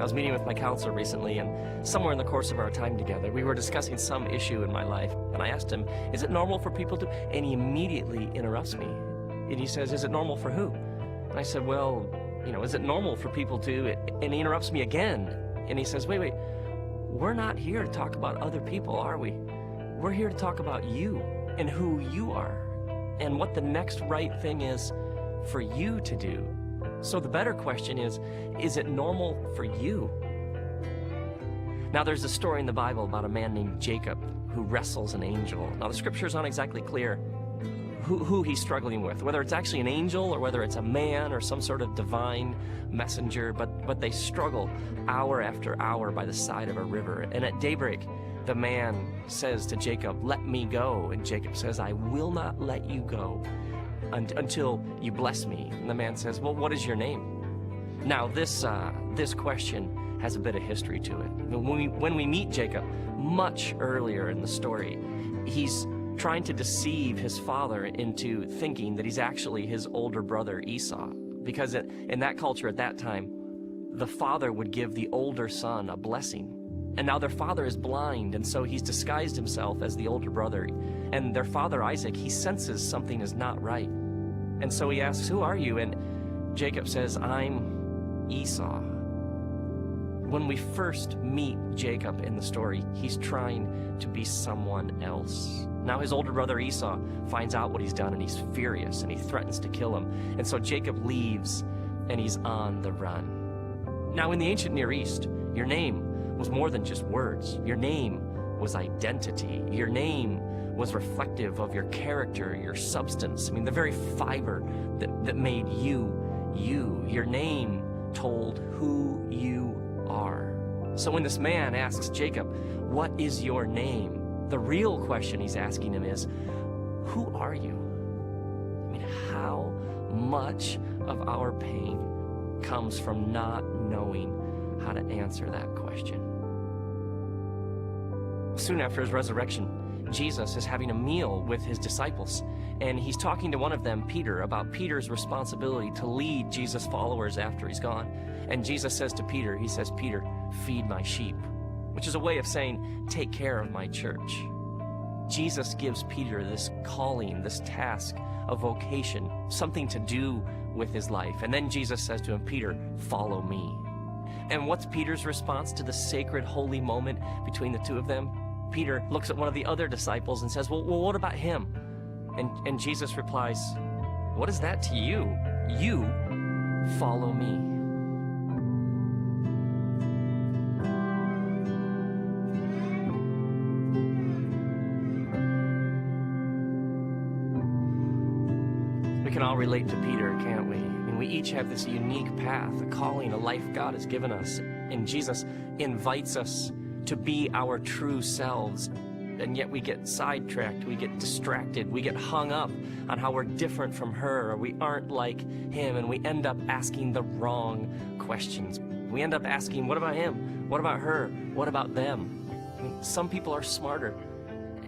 was meeting with my counselor recently, and somewhere in the course of our time together, we were discussing some issue in my life, and I asked him, is it normal for people to, and he immediately interrupts me, and he says, is it normal for who? And I said, well, is it normal for people to, and he interrupts me again, and he says, wait, we're not here to talk about other people, are we? We're here to talk about you, and who you are, and what the next right thing is for you to do. So the better question is it normal for you? Now there's a story in the Bible about a man named Jacob who wrestles an angel. Now the scriptures aren't exactly clear who he's struggling with, whether it's actually an angel or whether it's a man or some sort of divine messenger, but they struggle hour after hour by the side of a river. And at daybreak, the man says to Jacob, let me go. And Jacob says, I will not let you go until you bless me. And the man says, well, what is your name? Now this question has a bit of history to it. When we meet Jacob much earlier in the story, he's trying to deceive his father into thinking that he's actually his older brother Esau, because in that culture at that time, the father would give the older son a blessing. And now their father is blind, and so he's disguised himself as the older brother. And their father Isaac, he senses something is not right. And so he asks, who are you? And Jacob says, I'm Esau. When we first meet Jacob in the story, he's trying to be someone else. Now his older brother Esau finds out what he's done, and he's furious, and he threatens to kill him. And so Jacob leaves, and he's on the run. Now in the ancient Near East, your name was more than just words. Your name was identity. Your name was reflective of your character, your substance. I mean, the very fiber that made you, you. Your name told who you are. So when this man asks Jacob, what is your name? The real question he's asking him is, who are you? I mean, how much of our pain comes from not knowing how to answer that question? Soon after his resurrection, Jesus is having a meal with his disciples, and he's talking to one of them, Peter, about Peter's responsibility to lead Jesus' followers after he's gone. And Jesus says to Peter, he says, Peter, feed my sheep, which is a way of saying, take care of my church. Jesus gives Peter this calling, this task, a vocation, something to do with his life. And then Jesus says to him, Peter, follow me. And what's Peter's response to the sacred, holy moment between the two of them? Peter looks at one of the other disciples and says, well, what about him? And Jesus replies, what is that to you? You follow me. We can all relate to Peter, can't we? I mean, we each have this unique path, a calling, a life God has given us. And Jesus invites us to be our true selves. And yet we get sidetracked, we get distracted, we get hung up on how we're different from her, or we aren't like him, and we end up asking the wrong questions. We end up asking, what about him? What about her? What about them? I mean, some people are smarter,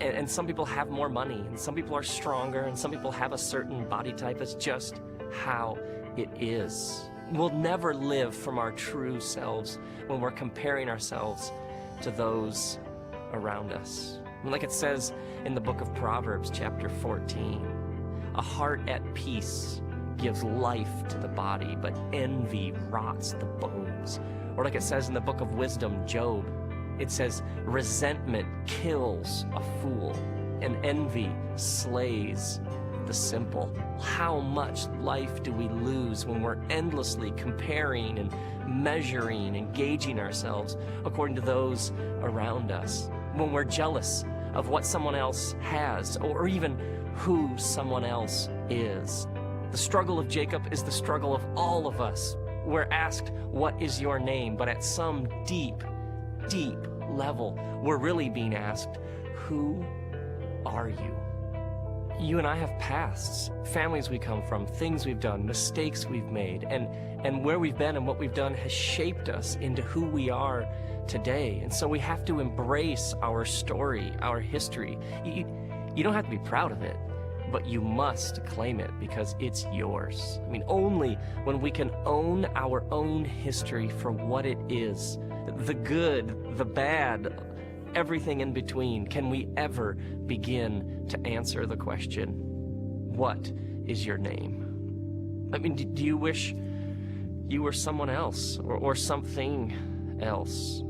and some people have more money, and some people are stronger, and some people have a certain body type. It's just how it is. We'll never live from our true selves when we're comparing ourselves to those around us. And like it says in the book of Proverbs, chapter 14, a heart at peace gives life to the body, but envy rots the bones. Or like it says in the book of Wisdom, Job, it says, resentment kills a fool, and envy slays the simple. How much life do we lose when we're endlessly comparing and measuring and gauging ourselves according to those around us? When we're jealous of what someone else has, or even who someone else is. The struggle of Jacob is the struggle of all of us. We're asked, what is your name? But at some deep, deep level, we're really being asked, who are you? You and I have pasts, families we come from, things we've done, mistakes we've made, and where we've been and what we've done has shaped us into who we are today. And so we have to embrace our story, our history. You don't have to be proud of it, but you must claim it because it's yours. I mean, only when we can own our own history for what it is, the good, the bad, everything in between, can we ever begin to answer the question, what is your name? I mean, do you wish you were someone else or something else,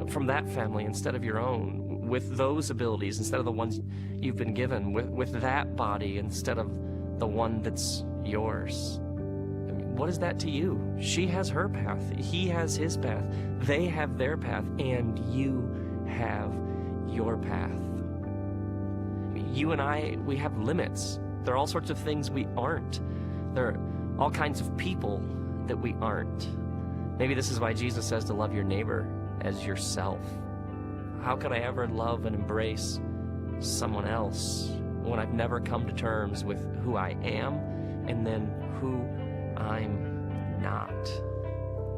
from that family instead of your own, with those abilities instead of the ones you've been given, with that body instead of the one that's yours? I mean, what is that to you? She has her path. He has his path. They have their path, and you have your path. I mean, you and I, we have limits. There are all sorts of things we aren't. There are all kinds of people that we aren't. Maybe this is why Jesus says to love your neighbor as yourself. How could I ever love and embrace someone else when I've never come to terms with who I am and then who I'm not?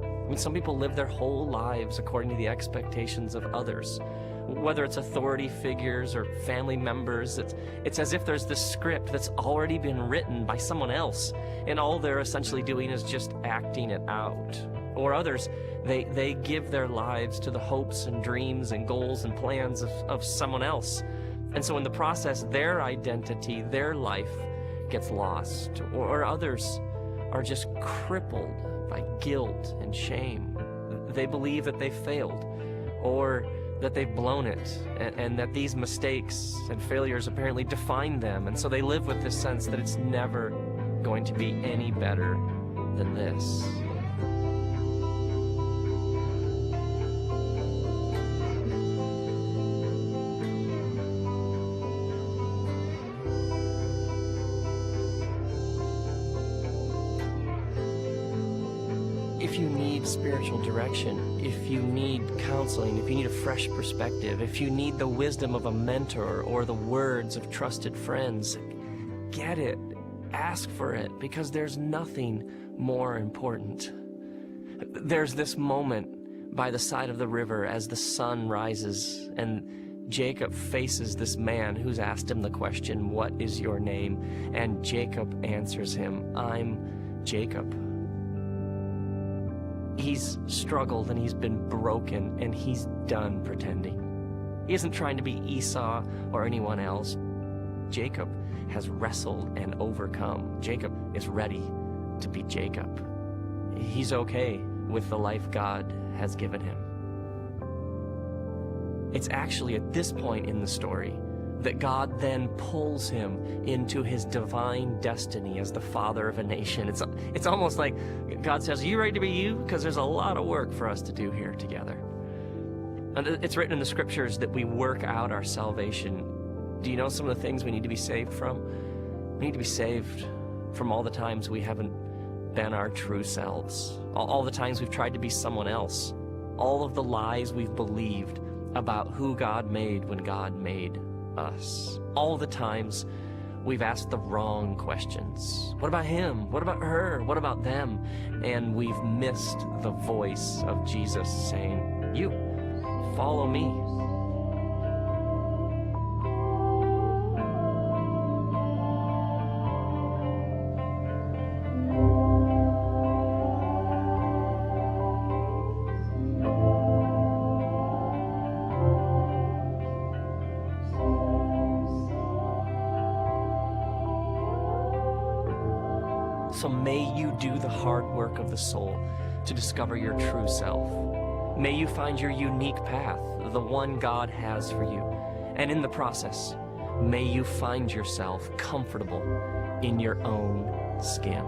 I mean, some people live their whole lives according to the expectations of others, whether it's authority figures or family members. It's as if there's this script that's already been written by someone else, and all they're essentially doing is just acting it out. Or others, they give their lives to the hopes and dreams and goals and plans of someone else. And so in the process, their identity, their life gets lost. Or others are just crippled by guilt and shame. They believe that they've failed or that they've blown it, and that these mistakes and failures apparently define them. And so they live with this sense that it's never going to be any better than this. If you need spiritual direction, if you need counseling, if you need a fresh perspective, if you need the wisdom of a mentor or the words of trusted friends, get it, ask for it, because there's nothing more important. There's this moment by the side of the river as the sun rises and Jacob faces this man who's asked him the question, "What is your name?" And Jacob answers him, "I'm Jacob." He's struggled and he's been broken and he's done pretending. He isn't trying to be Esau or anyone else. Jacob has wrestled and overcome. Jacob is ready to be Jacob. He's okay with the life God has given him. It's actually at this point in the story that God then pulls him into his divine destiny as the father of a nation. It's almost like God says, "Are you ready to be you? Because there's a lot of work for us to do here together." And it's written in the scriptures that we work out our salvation. Do you know some of the things we need to be saved from? We need to be saved from all the times we haven't been our true selves, all the times we've tried to be someone else, all of the lies we've believed about who God made when God made us, all the times we've asked the wrong questions. What about him? What about her? What about them? And we've missed the voice of Jesus saying, "You, follow me." So may you do the hard work of the soul to discover your true self. May you find your unique path, the one God has for you. And in the process, may you find yourself comfortable in your own skin.